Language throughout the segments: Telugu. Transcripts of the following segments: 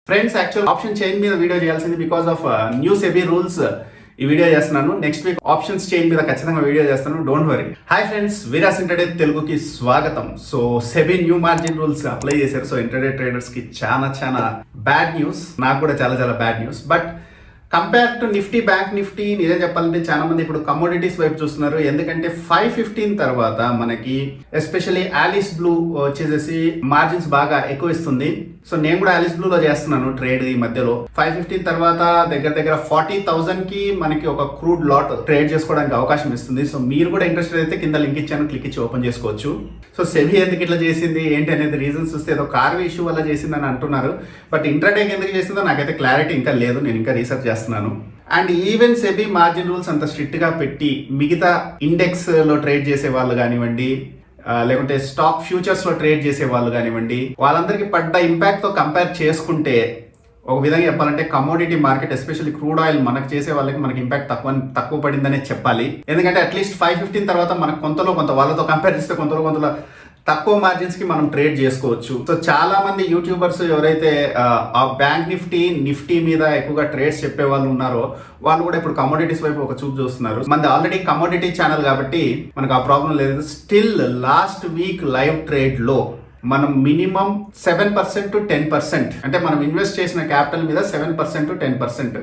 ఫ్రెండ్స్ యాక్చువల్ ఆప్షన్ చేంజ్ మీద వీడియో చేయాల్సింది because of new SEBI rules ఈ వీడియో చేస్తున్నాను. నెక్స్ట్ వీక్ ఆప్షన్స్ చేంజ్ మీద ఖచ్చితంగా వీడియో చేస్తాను, don't worry. Hi friends, Veera's intraday తెలుగుకి స్వాగతం. So SEBI new margin rules apply చేశారు. సో ఇంటర్డే ట్రేడర్స్ కి చాలా బ్యాడ్ న్యూస్, నాకు కూడా చాలా bad news. But compare to Nifty, bank Nifty నిజం చెప్పాలంటే చాలా మంది ఇప్పుడు కమోడిటీస్ వైపు చూస్తున్నారు. ఎందుకంటే 5:15 తర్వాత మనకి ఎస్పెషల్లీ ఆలిస్ బ్లూ వచ్చేసేసి మార్జిన్స్ బాగా ఎక్కువ ఇస్తుంది. సో నేను కూడా ఆలిస్ బ్లూలో చేస్తున్నాను ట్రేడ్ ఈ మధ్యలో. 5:15 తర్వాత దగ్గర 40,000 కి మనకి ఒక క్రూడ్ లాట్ ట్రేడ్ చేసుకోవడానికి అవకాశం ఇస్తుంది. సో మీరు కూడా ఇంట్రెస్టెడ్ అయితే కింద లింక్ ఇచ్చాను, క్లిక్ ఇచ్చి ఓపెన్ చేసుకోవచ్చు. సో సెబీ ఎందుకు ఇట్లా చేసింది ఏంటి అనేది రీజన్స్ చూస్తే ఏదో కార్వ్ ఇష్యూ వల్ల చేసిందని అంటున్నారు. బట్ ఇంట్రాడేకి ఎందుకు చేసిందో నాకైతే క్లారిటీ ఇంకా లేదు, నేను ఇంకా రీసెర్చ్ చేస్తున్నాను. And even SEBI margin rules అంత స్ట్రిక్ట్ గా పెట్టి మిగతా ఇండెక్స్ లో ట్రేడ్ చేసే వాళ్ళు కానివ్వండి, లేకుంటే స్టాక్ ఫ్యూచర్స్ లో ట్రేడ్ చేసే వాళ్ళు కానివ్వండి, వాళ్ళందరికీ పడ్డ ఇంపాక్ట్ తో కంపేర్ చేసుకుంటే ఒక విధంగా చెప్పాలంటే commodity market especially crude oil మనకు చేసే వాళ్ళకి మనకి ఇంపాక్ట్ తక్కువ పడిందనే చెప్పాలి. ఎందుకంటే అట్లీస్ట్ 5:15 తర్వాత మనకు కొంత వాళ్ళతో కంపేర్ చేస్తే కొంత తక్కువ మార్జిన్స్ కి మనం ట్రేడ్ చేసుకోవచ్చు. సో చాలా మంది యూట్యూబర్స్ ఎవరైతే ఆ బ్యాంక్ నిఫ్టీ మీద ఎక్కువగా ట్రేడ్స్ చెప్పే వాళ్ళు ఉన్నారో వాళ్ళు కూడా ఇప్పుడు కమోడిటీస్ వైపు ఒక చూపు చూస్తున్నారు. మనది ఆల్రెడీ కమోడిటీ ఛానల్ కాబట్టి మనకు ఆ ప్రాబ్లం లేదు. Still last week live trade లో మనం మినిమం 7% to 10%, అంటే మనం ఇన్వెస్ట్ చేసిన క్యాపిటల్ మీద 7% to 10%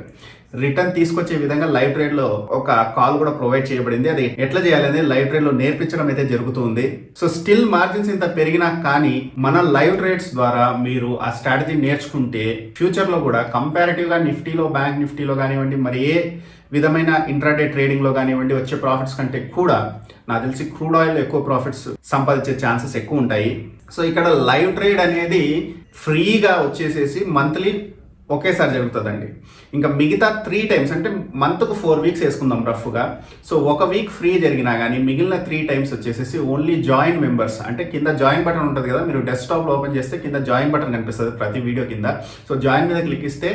రిటర్న్ తీసుకొచ్చే విధంగా లైవ్ ట్రేడ్ లో ఒక కాల్ కూడా ప్రొవైడ్ చేయబడింది. అది ఎట్లా చేయాలనేది లైవ్ ట్రేడ్ లో నేర్పించడం అయితే జరుగుతుంది. సో స్టిల్ మార్జిన్స్ ఇంత పెరిగినా కానీ మన లైవ్ ట్రేడ్స్ ద్వారా మీరు ఆ స్ట్రాటజీ నేర్చుకుంటే ఫ్యూచర్ లో కూడా కంపారిటివ్ గా నిఫ్టీలో, బ్యాంక్ నిఫ్టీలో కానివ్వండి, మరి ఏ విధమైన ఇంట్రాడే ట్రేడింగ్ లో కానివ్వండి వచ్చే ప్రాఫిట్స్ కంటే కూడా నాకు తెలిసి క్రూడ్ ఆయిల్ ఎక్కువ ప్రాఫిట్స్ సంపాదించే ఛాన్సెస్ ఎక్కువ ఉంటాయి. సో ఇక్కడ లైవ్ ట్రేడ్ అనేది ఫ్రీగా వచ్చేసేసి మంత్లీ ఒకేసారి జరుగుతుందండి. ఇంకా మిగతా 3 టైమ్స్ అంటే మంత్కు 4 వీక్స్ వేసుకుందాం రఫ్గా. సో ఒక వీక్ ఫ్రీ జరిగినా కానీ మిగిలిన 3 టైమ్స్ వచ్చేసేసి ఓన్లీ జాయిన్ మెంబర్స్, అంటే కింద జాయిన్ బటన్ ఉంటుంది కదా, మీరు డెస్క్టాప్లో ఓపెన్ చేస్తే కింద జాయిన్ బటన్ కనిపిస్తుంది ప్రతి వీడియో కింద. సో జాయిన్ మీద క్లిక్ ఇస్తే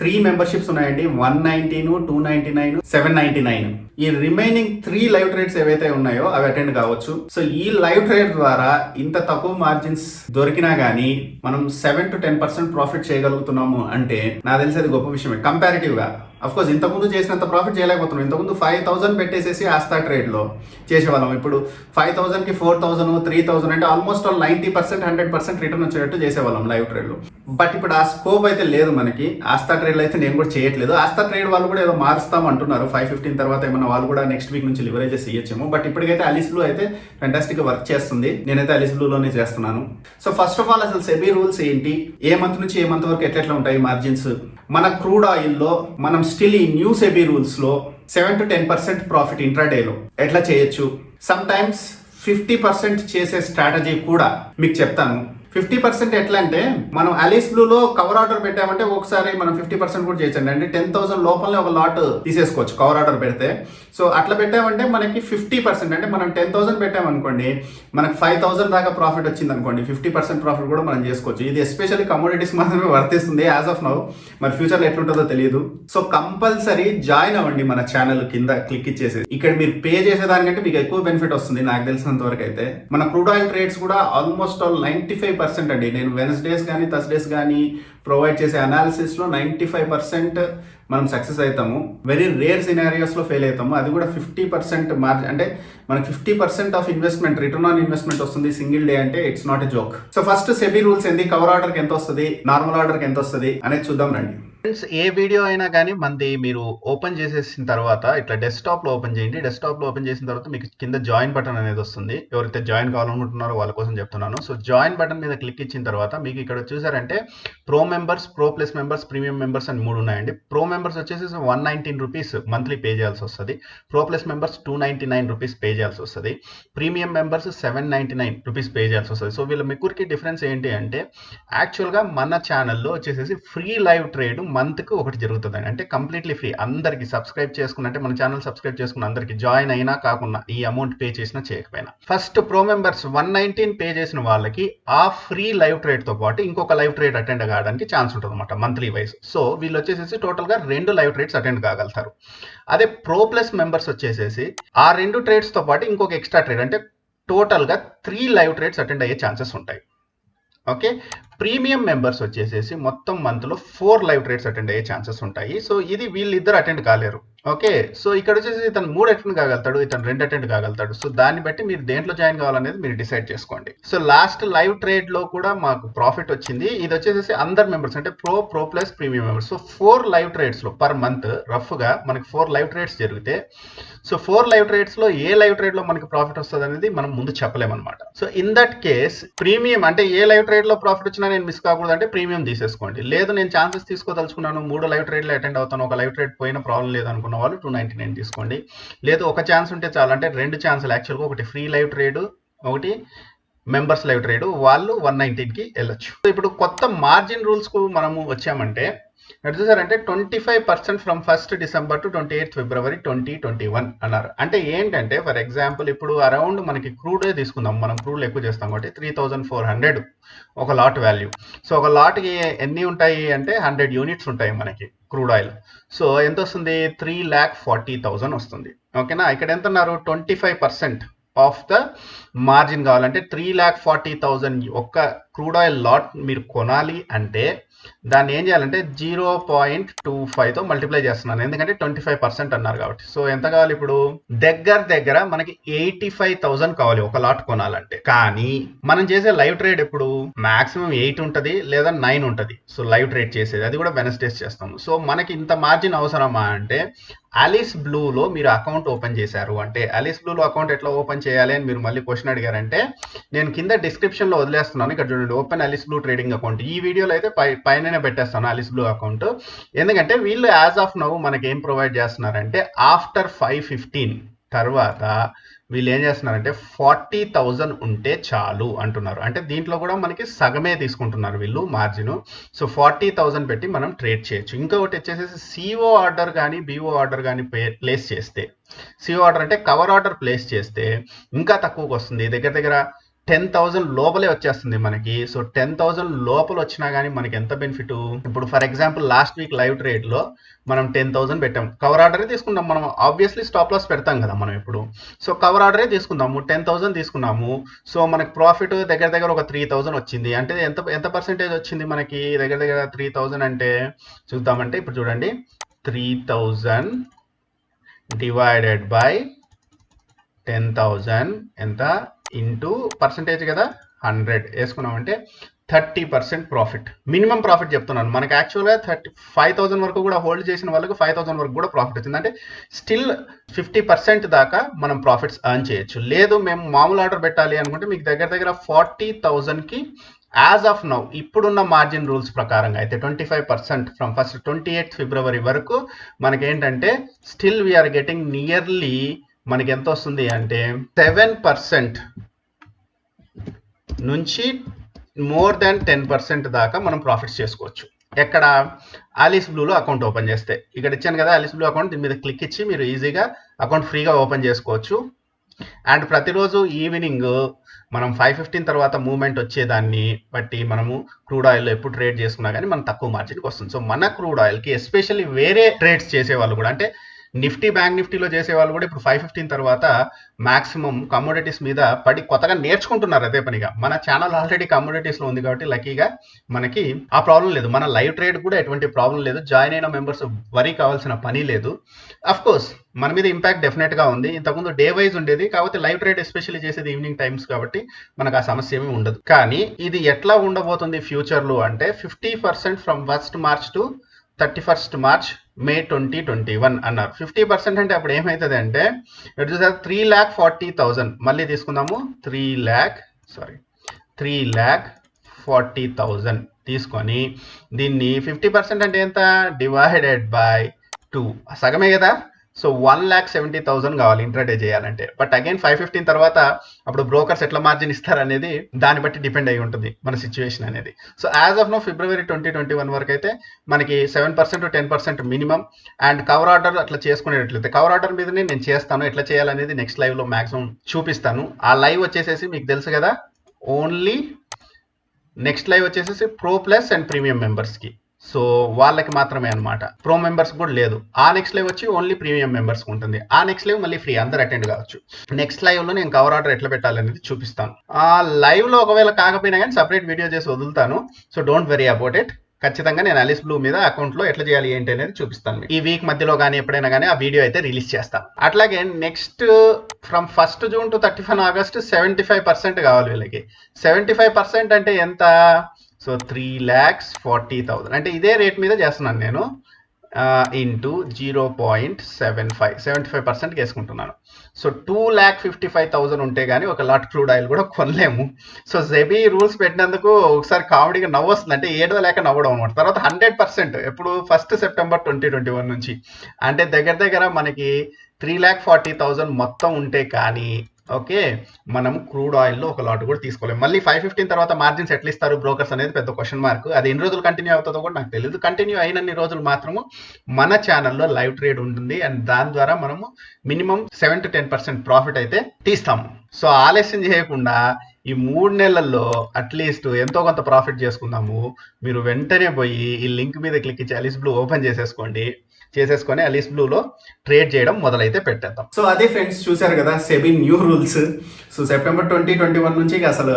3 మెంబర్షిప్స్ ఉన్నాయండి, 119, 299, 799. ఈ రిమైనింగ్ 3 లైవ్ ట్రేడ్స్ ఏవైతే ఉన్నాయో అవి అటెండ్ కావచ్చు. సో ఈ లైవ్ ట్రేడ్ ద్వారా ఇంత తక్కువ మార్జిన్స్ దొరికినా గానీ మనం 7 to 10% ప్రాఫిట్ చేయగలుగుతున్నాము అంటే నాకు తెలిసి అది గొప్ప విషయమే కంపారిటివ్ గా. అఫ్కోర్స్ ఇంతకుముందు చేసినంత ప్రాఫిట్ చేయలేకపోతున్నాం. ఇంతకుముందు 5,000 పెట్టేసేసి ఆస్థా ట్రేడ్ లో చేసేవాళ్ళం. ఇప్పుడు 5,000 కి 4,000, 3,000 అంటే ఆల్మోస్ట్ 90%, 100% రిటర్న్ వచ్చేటట్టు చేసేవాళ్ళం లైవ్ ట్రేడ్ లో. బట్ ఇప్పుడు ఆ స్కోప్ అయితే లేదు మనకి. ఆస్థా ట్రేడ్ లో అయితే నేను కూడా చేయట్లేదు. ఆస్థా ట్రేడ్ వాళ్ళు కూడా ఏదో మారుస్తాం అంటున్నారు 5:15 తర్వాత, ఏమన్నా వాళ్ళు కూడా నెక్స్ట్ వీక్ నుంచి లివరేజెస్ ఇయ్యొచ్చేమో. బట్ ఇప్పటికైతే అలిస్ బ్లూ అయితే ఫెంటాస్టిక్ గా వర్క్ చేస్తుంది. నేనైతే అలిస్ బ్లూలోనే చేస్తున్నాను. సో ఫస్ట్ ఆఫ్ ఆల్ అసలు సెబీ రూల్స్ ఏంటి, ఏ మంత్ నుంచి ఏ మంత్ వరకు ఎట్లా ఉంటాయి మార్జిన్స్. మన క్రూడ్ ఆయిల్ లో మనం స్టిల్ ఈ న్యూ సెబీ రూల్స్ లో 7 to 10% ప్రాఫిట్ ఇంట్రాడే లో ఎట్లా చేయొచ్చు. సమ్ టైమ్స్ 50% చేసే స్ట్రాటజీ కూడా మీకు చెప్తాను. 50% ఎట్లా అంటే మనం అలిస్ బ్లూలో కవర్ ఆర్డర్ పెట్టామంటే ఒకసారి మనం 50% కూడా చేయొచ్చండి. అంటే 10,000 లోపలనే ఒక లాట్ తీసేసుకోవచ్చు కవర్ ఆర్డర్ పెడితే. సో అట్లా పెట్టామంటే మనకి 50%, అంటే మనం 10,000 పెట్టామనుకోండి, మనకి 5,000 దాకా ప్రాఫిట్ వచ్చింది అనుకోండి, 50% ప్రాఫిట్ కూడా మనం చేసుకోవచ్చు. ఇది ఎస్పెషల్లీ కమోడిటీస్ మాత్రమే వర్తిస్తుంది యాజ్ ఆఫ్ నౌ. మరి ఫ్యూచర్లో ఎట్లుంటుందో తెలియదు. సో కంపల్సరీ జాయిన్ అవ్వండి మన ఛానల్, కింద క్లిక్ ఇచ్చేసి. ఇక్కడ మీరు పే చేసేదానికంటే మీకు ఎక్కువ బెనిఫిట్ వస్తుంది నాకు తెలిసినంత వరకు అయితే. మన క్రూడ్ ఆయిల్ ట్రేడ్స్ కూడా ఆల్మోస్ట్ 95% అండి. నేను వెన్స్డేస్ కానీ థర్స్డేస్ కానీ ప్రొవైడ్ చేసే అనాలిసిస్ లో 95% మనం సక్సెస్ అవుతాము. వెరీ రేర్ సినారియోస్ లో ఫెయిల్ అవుతాము. అది కూడా 50% మార్జిన్, అంటే మనకి 50% of investment, return on investment వస్తుంది సింగిల్ డే అంటే. It's not a joke. So first SEBI rules ఏంది, కవర్ ఆర్డర్ కి ఎంత వస్తుంది, నార్మల్ ఆర్డర్ కి ఎంత వస్తుంది అనేది చూద్దాం రండి. ఏ వీడియో అయినా కానీ మనది మీరు ఓపెన్ చేసేసిన తర్వాత ఇట్లా డెస్క్టాప్ లో ఓపెన్ చేయండి. డెస్క్టాప్ లో ఓపెన్ చేసిన తర్వాత మీకు కింద జాయిన్ బటన్ అనేది వస్తుంది. ఎవరైతే జాయిన్ కావాలనుకుంటున్నారో వాళ్ళ కోసం చెప్తున్నాను. సో జాయిన్ బటన్ మీద క్లిక్ ఇచ్చిన తర్వాత మీకు ఇక్కడ చూసారంటే pro members, pro plus members, premium members అని 3 ఉన్నాయండి. ప్రో మెంబర్స్ వచ్చేసి 119 రూపీస్ మంత్లీ పే చేయాల్సి వస్తుంది. Pro plus members 299 rupees pay చేయాల్సి వస్తుంది. ప్రీమియం మెంబర్స్ 799 రూపీస్ పే చేయాల్సి వస్తుంది. సో వీళ్ళ ముగ్గురికి డిఫరెన్స్ ఏంటి అంటే యాక్చువల్గా మన ఛానల్లో వచ్చేసి ఫ్రీ లైవ్ ట్రేడ్ మంత్కి ఒకటి జరుగుతుందండి. అంటే కంప్లీట్లీ ఫ్రీ, అందరికి సబ్స్క్రైబ్ చేసుకున్నట్టే మన ఛానల్ సబ్స్క్రైబ్ చేసుకున్న అందరికి, జాయిన్ అయినా కాకుండా ఈ అమౌంట్ పే చేసినా చేయకపోయినా. ఫస్ట్ ప్రో మెంబర్స్ 119 పే చేసిన వాళ్ళకి ఆ ఫ్రీ లైవ్ ట్రేడ్ తో పాటు ఇంకొక లైవ్ ట్రేడ్ అటెండ్ కావడానికి ఛాన్స్ ఉంటుంది అనమాట మంత్లీ వైజ్. సో వీళ్ళు వచ్చేసి టోటల్ గా 2 లైవ్ ట్రేడ్స్ అటెండ్ కాగలుగుతారు. అదే ప్రో ప్లస్ మెంబర్స్ వచ్చేసి ఆ 2 ట్రేడ్స్ తో పాటు ఇంకొక ఎక్స్ట్రా ట్రేడ్, అంటే టోటల్ గా 3 లైవ్ ట్రేడ్స్ అటెండ్ అయ్యే ఛాన్సెస్ ఉంటాయి. ఓకే, ప్రీమియం మెంబర్స్ వచ్చేసేసి మొత్తం మంత్లో 4 లైవ్ ట్రేడ్స్ అటెండ్ అయ్యే ఛాన్సెస్ ఉంటాయి. సో ఇది వీళ్ళిద్దరు అటెండ్ కాలేరు. ఓకే, సో ఇక్కడ వచ్చేసి ఇతను 3 అటెండ్ కాగలుగుతాడు, ఇతను 2 అటెండ్ కాగలుగుతాడు. సో దాన్ని బట్టి మీరు దేంట్లో జాయిన్ కావాలనేది మీరు డిసైడ్ చేసుకోండి. సో లాస్ట్ లైవ్ ట్రేడ్ లో కూడా మాకు ప్రాఫిట్ వచ్చింది. ఇది వచ్చేసి అందరు మెంబర్స్ అంటే pro plus premium members. So 4 live trades లో పర్ మంత్ రఫ్ గా మనకి 4 లైవ్ ట్రేడ్స్ జరిగితే, సో 4 లైవ్ ట్రేడ్స్ లో ఏ లైవ్ ట్రేడ్ లో మనకి ప్రాఫిట్ వస్తుంది అనేది మనం ముందు చెప్పలేమన్నమాట. So in that case premium అంటే ఏ లైవ్ ట్రేడ్ లో ప్రాఫిట్ వచ్చినా నేను మిస్ కాకూడదు అంటే ప్రీమియం తీసేసుకోండి. లేదు నేను ఛాన్సెస్ తీసుకోదలుచుకున్నాను, 3 లైవ్ ట్రేడ్ లో అటెండ్ అవుతాను, ఒక లైవ్ ట్రేడ్ పోయిన ప్రాబ్లం లేదు అనుకున్న వాళ్ళు 299 తీసుకోండి. లేదు ఒక ఛాన్స్ ఉంటే చాలు అంటే 2 ఛాన్సులు యాక్చువల్గా, ఒకటి ఫ్రీ లైవ్ ట్రేడ్, ఒకటి మెంబర్స్ లైవ్ ట్రేడ్, వాళ్ళు 119కి వెళ్ళొచ్చు. సో ఇప్పుడు కొత్త మార్జిన్ రూల్స్ కు మనము వచ్చామంటే అంటే 25% from 1st December to 28th February 2021 అన్నారు. అంటే ఏంటంటే ఫర్ ఎగ్జాంపుల్ ఇప్పుడు అరౌండ్ మనకి క్రూడే తీసుకుందాం, మనం క్రూడ్ ఎక్కువ చేస్తాం కాబట్టి 3400 ఒక లాట్ వాల్యూ. సో ఒక లాట్కి ఎన్ని ఉంటాయి అంటే 100 యూనిట్స్ ఉంటాయి మనకి క్రూడ్ ఆయిల్. సో ఎంత వస్తుంది? 3,40,000 వస్తుంది. ఓకేనా, ఇక్కడ ఎంత అన్నారు? 25% ఆఫ్ ద మార్జిన్ కావాలంటే 3,40,000 ఒక్క క్రూడ్ ఆయిల్ లాట్ మీరు కొనాలి అంటే దాన్ని ఏం చేయాలంటే 0.25తో మల్టిప్లై చేస్తున్నాను, ఎందుకంటే 25% అన్నారు కాబట్టి. సో ఎంత కావాలి ఇప్పుడు? దగ్గర మనకి 85,000 కావాలి ఒక లాట్ కొనాలంటే. కానీ మనం చేసే లైవ్ ట్రేడ్ ఎప్పుడు మాక్సిమం 8 ఉంటుంది లేదా 9 ఉంటుంది. సో లైవ్ ట్రేడ్ చేసేది అది కూడా వెనస్డేస్ చేస్తాము. సో మనకి ఇంత మార్జిన్ అవసరమా అంటే ఆలిస్ బ్లూలో మీరు అకౌంట్ ఓపెన్ చేశారు అంటే, ఆలిస్ బ్లూలో అకౌంట్ ఎట్లా ఓపెన్ చేయాలి అని మీరు మళ్ళీ క్వశ్చన్ అడిగారంటే నేను కింద డిస్క్రిప్షన్లో వదిలేస్తున్నాను. ఇక్కడ చూడండి, open Alice Blue trading account. ఈ వీడియోలో అయితే పైననే పెట్టేస్తాను ఆలిస్ బ్లూ అకౌంట్. ఎందుకంటే వీళ్ళు యాజ్ ఆఫ్ నౌ మనకి ఏం ప్రొవైడ్ చేస్తున్నారంటే ఆఫ్టర్ 5:15 తర్వాత వీళ్ళు ఏం చేస్తున్నారంటే 40,000 ఉంటే చాలు అంటున్నారు. అంటే దీంట్లో కూడా మనకి సగమే తీసుకుంటున్నారు వీళ్ళు మార్జిన్. సో 40,000 పెట్టి మనం ట్రేడ్ చేయొచ్చు. ఇంకొకటి వచ్చేసి సిఓ ఆర్డర్ కానీ బిఓ ఆర్డర్ కానీ ప్లేస్ చేస్తే, సిఓ ఆర్డర్ అంటే కవర్ ఆర్డర్ ప్లేస్ చేస్తే ఇంకా తక్కువకి వస్తుంది. దగ్గర 10,000 లోపలే వచ్చేస్తుంది మనకి. సో 10,000 లోపల వచ్చినా కానీ మనకి ఎంత బెనిఫిట్? ఇప్పుడు for example last week live trade లో మనం 10,000 పెట్టాం, కవర్ ఆర్డరే తీసుకుందాం. మనం ఆబ్వియస్లీ స్టాప్ లాస్ పెడతాం కదా మనం ఇప్పుడు. సో కవర్ ఆర్డరే తీసుకుందాము, 10,000 తీసుకున్నాము. సో మనకి ప్రాఫిట్ దగ్గర ఒక 3,000 వచ్చింది. అంటే ఎంత పర్సెంటేజ్ వచ్చింది మనకి? దగ్గర 3,000 అంటే చూద్దామంటే ఇప్పుడు చూడండి, 3,000 డివైడెడ్ బై 10,000 ఎంత ఇంటూ పర్సంటేజ్ కదా, 100 వేసుకున్నామంటే 30% ప్రాఫిట్. మినిమం ప్రాఫిట్ చెప్తున్నాను. మనకి యాక్చువల్గా 5,000 వరకు కూడా హోల్డ్ చేసిన వాళ్ళకి 5,000 వరకు కూడా ప్రాఫిట్ వచ్చింది. అంటే స్టిల్ 50% దాకా మనం ప్రాఫిట్స్ ఎర్న్ చేయొచ్చు. లేదు మేము మామూలు ఆర్డర్ పెట్టాలి అనుకుంటే మీకు దగ్గర 40,000కి యాజ్ ఆఫ్ నౌ ఇప్పుడున్న మార్జిన్ రూల్స్ ప్రకారంగా అయితే 25% ఫ్రమ్ 1st 28th February వరకు మనకేంటంటే స్టిల్ వీఆర్ గెటింగ్ నియర్లీ మనకి ఎంత వస్తుంది అంటే 7% నుంచి మోర్ దాన్ 10% దాకా మనం ప్రాఫిట్స్ చేసుకోవచ్చు. ఎక్కడ? ఆలిస్ బ్లూలో అకౌంట్ ఓపెన్ చేస్తే. ఇక్కడ ఇచ్చాను కదా ఆలిస్ బ్లూ అకౌంట్, దీని మీద క్లిక్ ఇచ్చి మీరు ఈజీగా అకౌంట్ ఫ్రీగా ఓపెన్ చేసుకోవచ్చు. అండ్ ప్రతిరోజు ఈవినింగ్ మనం 5:15 తర్వాత మూవ్మెంట్ వచ్చేదాన్ని బట్టి మనము క్రూడ్ ఆయిల్ ఎప్పుడు ట్రేడ్ చేసుకున్నా కానీ మనం తక్కువ మార్జిన్కి వస్తుంది. సో మన క్రూడ్ ఆయిల్కి ఎస్పెషల్లీ వేరే ట్రేడ్స్ చేసేవాళ్ళు కూడా, అంటే నిఫ్టీ బ్యాంక్ నిఫ్టీలో చేసే వాళ్ళు కూడా ఇప్పుడు 5:15 తర్వాత మాక్సిమం కమోడిటీస్ మీద పడి కొత్తగా నేర్చుకుంటున్నారు అదే పనిగా. మన ఛానల్ ఆల్రెడీ కమోడిటీస్లో ఉంది కాబట్టి లక్కీగా మనకి ఆ ప్రాబ్లం లేదు. మన లైవ్ ట్రేడ్ కూడా ఎటువంటి ప్రాబ్లం లేదు. జాయిన్ అయిన మెంబర్స్ వరీ కావాల్సిన పని లేదు. అఫ్ కోర్స్ మన మీద ఇంపాక్ట్ డెఫినెట్గా ఉంది. ఇంతకుముందు డే వైజ్ ఉండేది, కాకపోతే లైవ్ ట్రేడ్ ఎస్పెషల్లీ చేసేది ఈవినింగ్ టైమ్స్ కాబట్టి మనకు ఆ సమస్య ఏమీ ఉండదు. కానీ ఇది ఎట్లా ఉండబోతుంది ఫ్యూచర్లో అంటే 50% from 1st March to 31st March May 2021 అన్నారు. 50% అంటే అప్పుడు ఏమవుతుంది అంటే 3,40,000 మళ్ళీ తీసుకుందాము, 3,40,000 తీసుకొని దీన్ని 50% అంటే ఎంత? డివైడెడ్ బై 2, సగమే కదా. సో 1,70,000 కావాలి ఇంట్రాడే చేయాలంటే. బట్ అగైన్ 5:15 తర్వాత అప్పుడు బ్రోకర్స్ ఎట్లా మార్జిన్ ఇస్తారు అనేది దాన్ని బట్టి డిపెండ్ అయి ఉంటుంది మన సిచ్యువేషన్ అనేది. So as of now February 2021 వరకు అయితే మనకి 7% to 10% minimum. And cover order అట్లా చేసుకునేటట్లయితే కవర్ ఆర్డర్ మీదనే నేను చేస్తాను. ఎట్లా చేయాలనేది నెక్స్ట్ లైవ్లో మాక్సిమం చూపిస్తాను. ఆ లైవ్ వచ్చేసేసి మీకు తెలుసు కదా, ఓన్లీ నెక్స్ట్ లైవ్ వచ్చేసేసి ప్రో ప్లస్ అండ్ ప్రీమియం మెంబర్స్కి. సో వాళ్ళకి మాత్రమే అనమాట, ప్రో మెంబర్స్ కూడా లేదు. ఆ నెక్స్ట్ లైవ్ వచ్చి ఓన్లీ ప్రీమియం మెంబర్స్ ఉంటుంది. ఆ నెక్స్ట్ లైవ్ మళ్ళీ ఫ్రీ, అందరు అటెండ్ కావచ్చు. నెక్స్ట్ లైవ్ లో నేను కవర్ ఆర్డర్ ఎట్లా పెట్టాలనేది చూపిస్తాను. ఆ లైవ్ లో ఒకవేళ కాకపోయినా కానీ సపరేట్ వీడియో చేసి వదులుతాను. So don't worry about it. ఖచ్చితంగా నేను అలిస్ బ్లూ మీద అకౌంట్ లో ఎట్లా చేయాలి ఏంటి అనేది చూపిస్తాను. ఈ వీక్ మధ్యలో కానీ ఎప్పుడైనా కానీ ఆ వీడియో అయితే రిలీజ్ చేస్తాను. అట్లాగే next from 1st June to 31 August 75% కావాలి వీళ్ళకి. 75% అంటే ఎంత? సో 3,40,000 అంటే ఇదే రేట్ మీద చేస్తున్నాను నేను, ఇంటూ 0.75 వేసుకుంటున్నాను. సో 2,55,000 ఉంటే కానీ ఒక లాట్ క్రూడ్ ఆయిల్ కూడా కొనలేము. సో సెబీ రూల్స్ పెట్టినందుకు ఒకసారి కామెడీగా నవ్వు వస్తుంది, అంటే ఏడవలేక నవ్వడం అనమాట. తర్వాత 100% ఎప్పుడు 1st September 2021 నుంచి, అంటే దగ్గర మనకి 3,40,000 మొత్తం ఉంటే కానీ ఓకే మనం క్రూడ్ ఆయిల్ లో ఒక లాట్ కూడా తీసుకోలేము. మళ్ళీ 515 తర్వాత మార్జిన్స్ ఎట్లా ఇస్తారు బ్రోకర్స్ అనేది పెద్ద క్వశ్చన్ మార్క్. అది ఎన్ని రోజులు కంటిన్యూ అవుతుందో కూడా నాకు తెలియదు. కంటిన్యూ అయినన్ని రోజులు మాత్రము మన ఛానల్లో లైవ్ ట్రేడ్ ఉంటుంది, అండ్ దాని ద్వారా మనము మినిమం 7 to 10% ప్రాఫిట్ అయితే తీస్తాము. సో ఆలస్యం చేయకుండా ఈ 3 నెలల్లో అట్లీస్ట్ ఎంతో కొంత ప్రాఫిట్ చేసుకుందాము. మీరు వెంటనే పోయి ఈ లింక్ మీద క్లిక్ ఇచ్చి అలిస్ బ్లూ ఓపెన్ చేసేసుకొని అలిస్ బ్లూలో ట్రేడ్ చేయడం మొదలైతే పెట్టేద్దాం. సో అదే ఫ్రెండ్స్, చూసారు కదా SEBI new rules. So September 2021 నుంచి అసలు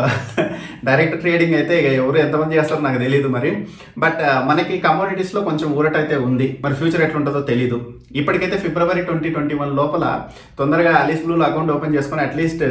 డైరెక్ట్ ట్రేడింగ్ అయితే ఇక ఎవరు ఎంతమంది చేస్తారో నాకు తెలియదు మరి. బట్ మనకి కమోడిటీస్లో కొంచెం ఊరట అయితే ఉంది, మరి ఫ్యూచర్ ఎట్లుంటుందో తెలీదు. ఇప్పటికైతే February 2021 లోపల తొందరగా అలిస్ బ్లూలో అకౌంట్ ఓపెన్ చేసుకొని అట్లీస్ట్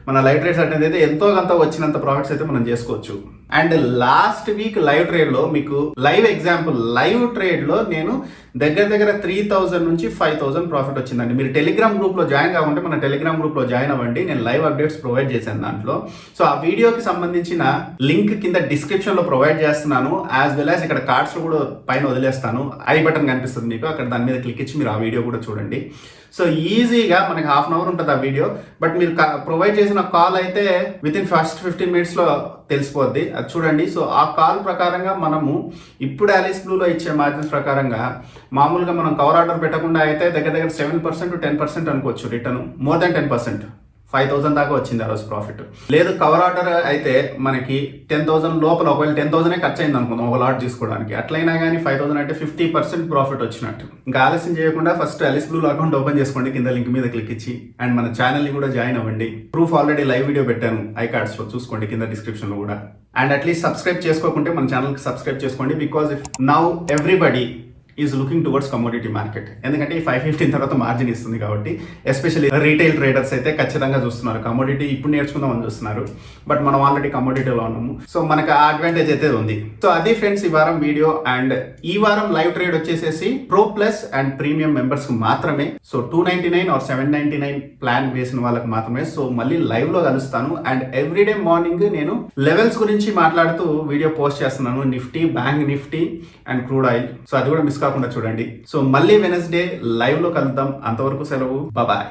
మన లైవ్ ట్రేడ్స్ అనేది అయితే ఎంతో కొంత వచ్చినంత ప్రాఫిట్స్ అయితే మనం చేసుకోవచ్చు. అండ్ లాస్ట్ వీక్ లైవ్ ట్రేడ్లో మీకు లైవ్ ఎగ్జాంపుల్, లైవ్ ట్రేడ్లో నేను దగ్గర 3,000 నుంచి 5,000 ప్రాఫిట్ వచ్చిందండి. మీరు టెలిగ్రామ్ గ్రూప్లో జాయిన్ కాకుంటే మన టెలిగ్రామ్ గ్రూప్లో జాయిన్ అవ్వండి, నేను లైవ్ అప్డేట్స్ ప్రొవైడ్ చేశాను దాంట్లో. సో ఆ వీడియోకి సంబంధించిన లింక్ కింద డిస్క్రిప్షన్లో ప్రొవైడ్ చేస్తున్నాను, యాజ్ వెల్ యాజ్ ఇక్కడ కార్డ్స్ కూడా పైన వదిలేస్తాను. ఐ బటన్ కనిపిస్తుంది మీకు, అక్కడ దాని మీద క్లిక్ ఇచ్చి మీరు ఆ వీడియో కూడా చూడండి. సో ఈజీగా మనకి 1/2 hour ఉంటుంది ఆ వీడియో, బట్ మీరు ప్రొవైడ్ చేసిన కాల్ అయితే వితిన్ ఫస్ట్ 15 minutesలో తెలిసిపోద్ది, అది చూడండి. సో ఆ కాల్ ప్రకారంగా మనము ఇప్పుడు అలిస్ బ్లూలో ఇచ్చే మార్జిన్స్ ప్రకారంగా మామూలుగా మనం కవర్ ఆర్డర్ పెట్టకుండా అయితే దగ్గర 7% to 10% అనుకోవచ్చు రిటర్న్, మోర్ దాన్ 10%. 5,000 దాకా వచ్చింది ఆ రోజు ప్రాఫిట్. లేదు కవర్ ఆర్డర్ అయితే మనకి 10,000 లోపల, ఒకవేళ 10,000 ఖర్చు అయింది అనుకుందాం ఒక లాట్ తీసుకోవడానికి, అట్లయినా కానీ 5,000 అంటే 50% ప్రాఫిట్ వచ్చినట్టు. ఇంకా ఆలస్యం చేయకుండా first Alice blue account open చేసుకోండి, కింద లింక్ మీద క్లిక్ ఇచ్చి, అండ్ మన ఛానల్ని కూడా జాయిన్ అవ్వండి. ప్రూఫ్ ఆల్రెడీ లైవ్ వీడియో పెట్టాను ఐ కార్డ్స్లో, చూసుకోండి కింద డిస్క్రిప్షన్లో కూడా. అండ్ అట్లీస్ట్ సబ్స్క్రైబ్ చేసుకోకుంటే మన ఛానల్కి సబ్స్క్రైబ్ చేసుకోండి, because if now everybody is looking towards commodity market. ఎందుకంటే ఈ 515 తర్వాత మార్జిన్ ఇస్తుంది కాబట్టి, ఎస్పెషల్లీ రీటైల్ ట్రేడర్స్ అయితే ఖచ్చితంగా చూస్తున్నారు కమోడిటీ ఇప్పుడు నేర్చుకుందామని చూస్తున్నారు. బట్ మనం ఆల్రెడీ కమోడిటీలో ఉన్నాము, సో మనకు ఆ అడ్వాంటేజ్ అయితే ఉంది. సో అది ఫ్రెండ్స్ ఈ వారం వీడియో. అండ్ ఈ వారం లైవ్ ట్రేడ్ వచ్చేసేసి pro plus and premium members మాత్రమే. సో 299 or 799 ప్లాన్ వేసిన వాళ్ళకి మాత్రమే. సో మళ్ళీ లైవ్ లో కలుస్తాను. అండ్ ఎవ్రీడే మార్నింగ్ నేను లెవెల్స్ గురించి మాట్లాడుతూ వీడియో పోస్ట్ చేస్తున్నాను, Nifty, bank Nifty and crude oil. So అది కూడా మిస్ కాకుండా చూడండి. సో మళ్ళీ వెనస్డే లైవ్ లో కలుద్దాం, అంతవరకు సెలవు, బాయ్.